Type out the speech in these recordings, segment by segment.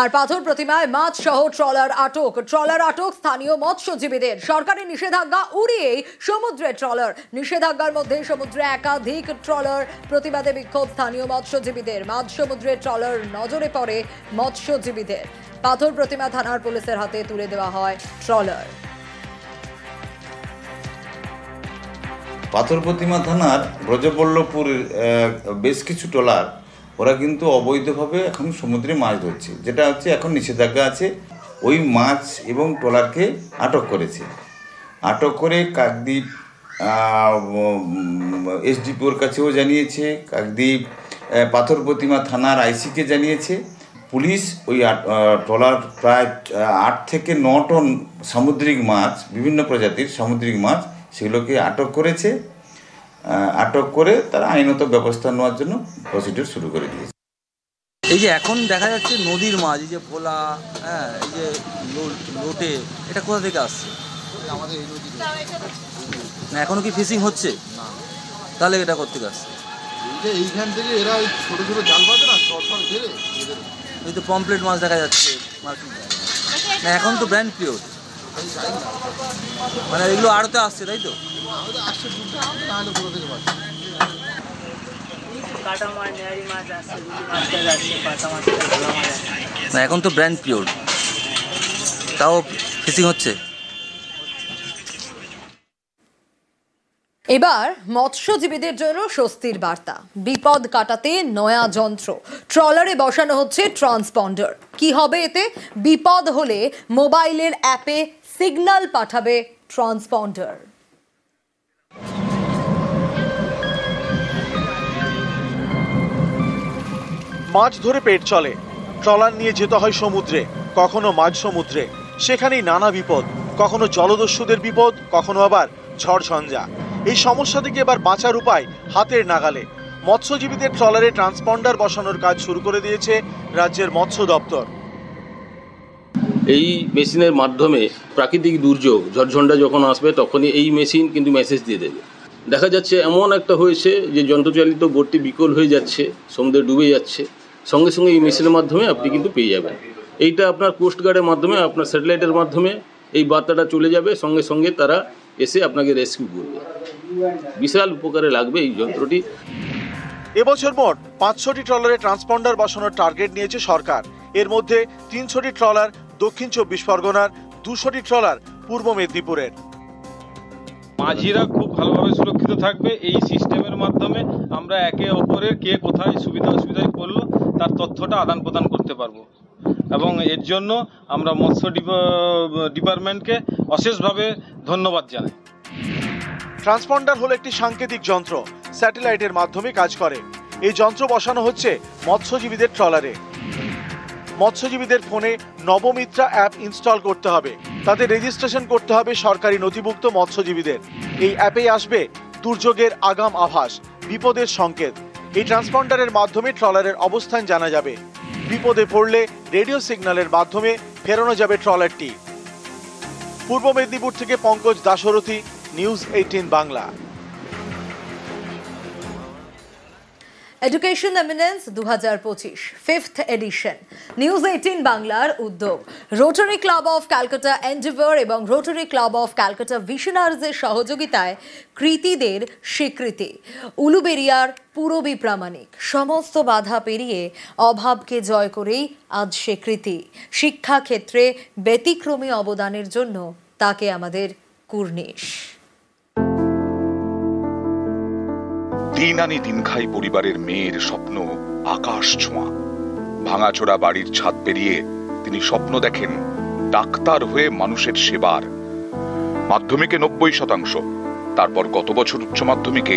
আর পাথর প্রতিমায় মাছ সহ ট্রলার আটক স্থানীয় মৎস্যজীবীদের। সরকারি নিষেধাজ্ঞা উড়িয়ে সমুদ্রে ট্রলার, নিষেধাজ্ঞার মধ্যে সমুদ্রে একাধিক ট্রলার, প্রতিবাদে বিক্ষোভ স্থানীয় মৎস্যজীবীদের। মাঝ সমুদ্রে ট্রলার নজরে পড়ে মৎস্যজীবীদের। পাথর প্রতিমা থানার পুলিশের হাতে তুলে দেওয়া হয় ট্রলার। পাথর প্রতিমা থানার ব্রজবল্লভপুর বেশ কিছু ট্রলার ওরা কিন্তু অবৈধভাবে এখন সমুদ্রে মাছ ধরছে, যেটা হচ্ছে এখন নিষেধাজ্ঞা আছে। ওই মাছ এবং ট্রলারকে আটক করেছে। আটক করে কাকদ্বীপ এসডিপিওর কাছেও জানিয়েছে, কাকদ্বীপ পাথর প্রতিমা থানার আইসিকে জানিয়েছে। পুলিশ ওই ট্রলার প্রায় 8 থেকে 9 টন সামুদ্রিক মাছ, বিভিন্ন প্রজাতির সামুদ্রিক মাছ, সেগুলোকে আটক করেছে। আটক করে তারা আইনত ব্যবস্থা নেওয়ার জন্য প্রসিডিউর শুরু করে দিয়েছে। এই যে এখন দেখা যাচ্ছে নদীর মাছ, এই যে ভোলা, হ্যাঁ, এই যে লোটে, এটা কোথা থেকে আসছে? আমাদের এই নদী না, এখনো কি ফিশিং হচ্ছে? না। তাহলে এটা কোথেকে আসছে? এইখান থেকে এরা ছোট ছোট জাল পাতে না, চট ঘেরে এই তো পমপ্লেট মাছ দেখা যাচ্ছে। না, এখন তো ব্র্যান্ড পিওর, মানে এগুলো আড়তে আসছে, তাই তো? আসছে দুধটা, নাহলে কোথা থেকে পাচ্ছে। না, এখন তো ব্র্যান্ড পিওর, তাও ফিশিং হচ্ছে। এবার মৎস্যজীবীদের জন্য স্বস্তির বার্তা। বিপদ কাটাতে নয়া যন্ত্র, ট্রলারে বসানো হচ্ছে ট্রান্সপন্ডার। কি হবে এতে? বিপদ হলে মোবাইলের অ্যাপে সিগন্যাল পাঠাবে ট্রান্সপন্ডার। মাছ ধরে পেট চলে, ট্রলার নিয়ে যেতে হয় সমুদ্রে, কখনো মাঝ সমুদ্রে। সেখানেই নানা বিপদ, কখনো জলদস্যুদের বিপদ, কখনো আবার ঝড়ঝঞ্ঝা। এই সমস্যা থেকে এবার বাঁচার উপায় হাতের নাগালে। মৎস্যজীবীদের ট্রলারে ট্রান্সপন্ডার বসানোর কাজ শুরু করে দিয়েছে রাজ্যের মৎস্য দপ্তর। এই মেশিনের মাধ্যমে প্রাকৃতিক দুর্যোগ, ঝড়ঝন্ডা যখন আসবে তখনই এই মেশিন কিন্তু মেসেজ দিয়ে দেবে। দেখা যাচ্ছে এমন একটা হয়েছে যে যন্ত্রচালিত বোটটি বিকল হয়ে যাচ্ছে, সমুদ্রে ডুবে যাচ্ছে, সঙ্গে সঙ্গে এই মেশিনের মাধ্যমে আপনি কিন্তু পেয়ে যাবেন। এইটা আপনার কোস্টগার্ডের মাধ্যমে, আপনার স্যাটেলাইটের মাধ্যমে এই বার্তাটা চলে যাবে, সঙ্গে সঙ্গে তারা এসে আপনাকে রেস্কিউ করবে। বিশাল উপকারে লাগবে এই যন্ত্রটি। এবছর মোট 500টি ট্রলারে ট্রান্সপন্ডার বসানোর টার্গেট নিয়েছে সরকার। এর মধ্যে 300টি ট্রলার দক্ষিণ 24 পরগনার, 200টি ট্রলার পূর্ব মেদিনীপুরের। মাঝিরা খুব ভালোভাবে সুরক্ষিত থাকবে। এই সিস্টেমের মাধ্যমে আমরা একে অপরের কে কোথায় সুবিধা অসুবিধায় পড়লো তার তথ্যটা আদান প্রদান করতে পারবো, এবং এর জন্য আমরা মৎস্য ডিপার্টমেন্টকে অশেষভাবে ধন্যবাদ জানাই। ট্রান্সপন্ডার হলো একটি সাংকেতিক যন্ত্র, স্যাটেলাইটের মাধ্যমে কাজ করে। এই যন্ত্র বসানো হচ্ছে মৎস্যজীবীদের ট্রলারে। মৎস্যজীবীদের ফোনে নবমিত্রা অ্যাপ ইনস্টল করতে হবে, তাতে রেজিস্ট্রেশন করতে হবে সরকারি নথিভুক্ত মৎস্যজীবীদের। এই অ্যাপেই আসবে দুর্যোগের আগাম আভাস, বিপদের সংকেত। এই ট্রান্সপন্ডারের মাধ্যমে ট্রলারের অবস্থান জানা যাবে। বিপদে পড়লে রেডিও সিগন্যালের মাধ্যমে ফেরানো যাবে ট্রলারটি। পূর্ব মেদিনীপুর থেকে Pankaj Dasharathi, News 18 Bangla. Education eminence 2025 5th edition News 18 বাংলার উদ্যোগ। Rotary Club of Calcutta endeavour এবং রোটারি ক্লাব অফ ক্যালকাটা ভিশনার্সের সহযোগিতায় কৃতীদের স্বীকৃতি। উলুবেড়িয়ার পুরবী প্রামাণিক সমস্ত বাধা পেরিয়ে অভাবকে জয় করেই আজ স্বীকৃতি। শিক্ষাক্ষেত্রে ব্যতিক্রমী অবদানের জন্য তাকে আমাদের কুর্নিশ। দিন আনি দিন খাই পরিবারের মেয়ের স্বপ্ন আকাশ ছোঁয়া। ভাঙাচোরা বাড়ির ছাদ পেরিয়ে তিনি স্বপ্ন দেখেন ডাক্তার হয়ে মানুষের সেবার। মাধ্যমিকে 90%, তারপর গত বছর উচ্চ মাধ্যমিকে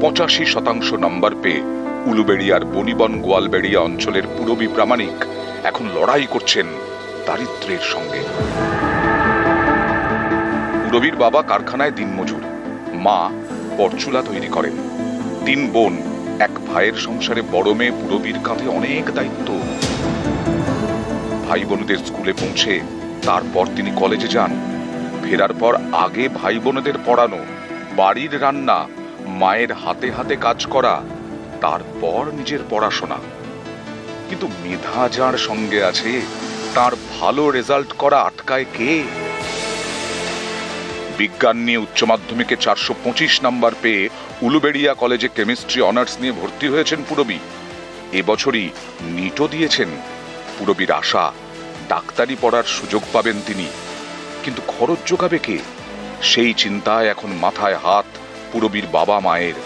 85% নম্বর পেয়ে উলুবেড়িয়ার বনিবন গোয়ালবেড়িয়া অঞ্চলের পুরবী প্রামাণিক এখন লড়াই করছেন দারিদ্র্যের সঙ্গে। পুরবীর বাবা কারখানায় দিনমজুর, মা পরচুলা তৈরি করেন। 3 বোন, এক ভাইয়ের সংসারে বড় মেয়ে পুরবীর কাঁধে অনেক দায়িত্ব। ভাই বোনদের স্কুলে পৌঁছে তারপর তিনি কলেজে যান। ফেরার পর আগে ভাই বোনদের পড়ানো, বাড়ির রান্না, মায়ের হাতে হাতে কাজ করা, তারপর নিজের পড়াশোনা। কিন্তু মেধা যার সঙ্গে আছে তার ভালো রেজাল্ট করা আটকায় কে? বিজ্ঞান নিয়ে উচ্চ মাধ্যমিকে 425 নাম্বার পেয়ে উলুবেড়িয়া কলেজে কেমিস্ট্রি অনার্স নিয়ে ভর্তি হয়েছেন পুরবী। এবছরই নিটও দিয়েছেন। পুরবীর আশা ডাক্তারি পড়ার সুযোগ পাবেন তিনি, কিন্তু খরচ জোগাবে কে? সেই চিন্তায় এখন মাথায় হাত পুরবীর বাবা মায়ের।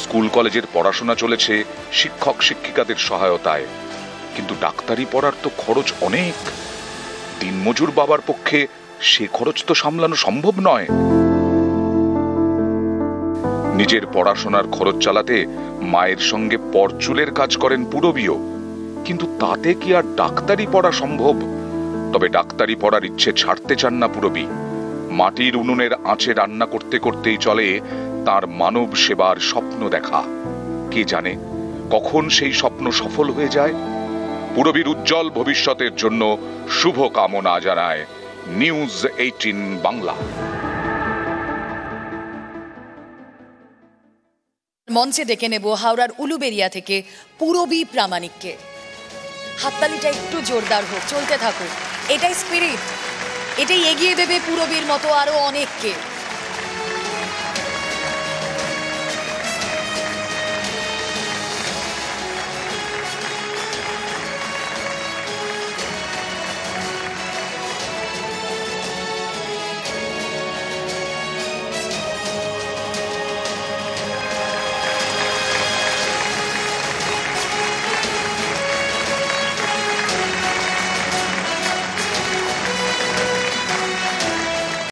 স্কুল কলেজের পড়াশোনা চলেছে শিক্ষক শিক্ষিকাদের সহায়তায়, কিন্তু ডাক্তারি পড়ার তো খরচ অনেক। দিনমজুর বাবার পক্ষে সে খরচ তো সামলানো সম্ভব নয়। নিজের পড়াশোনার খরচ চালাতে মায়ের সঙ্গে পরচুলের কাজ করেন পুরবীও, কিন্তু তাতে কি আর ডাক্তারি পড়া সম্ভব? তবে ডাক্তারি পড়ার ইচ্ছে ছাড়তে চান না পুরবী। মাটির উনুনের আঁচে রান্না করতে করতেই চলে তার মানব সেবার স্বপ্ন দেখা। কে জানে কখন সেই স্বপ্ন সফল হয়ে যায়। পুরবীর উজ্জ্বল ভবিষ্যতের জন্য শুভ কামনা জানায় নিউজ 18 বাংলা। মঞ্চে ডেকে নেব হাওড়ার উলুবেড়িয়া থেকে পুরবী প্রামাণিককে। হাততালিটা একটু জোরদার হোক, চলতে থাকুক। এটাই স্পিরিট, এটাই এগিয়ে দেবে পুরবীর মতো আরো অনেককে।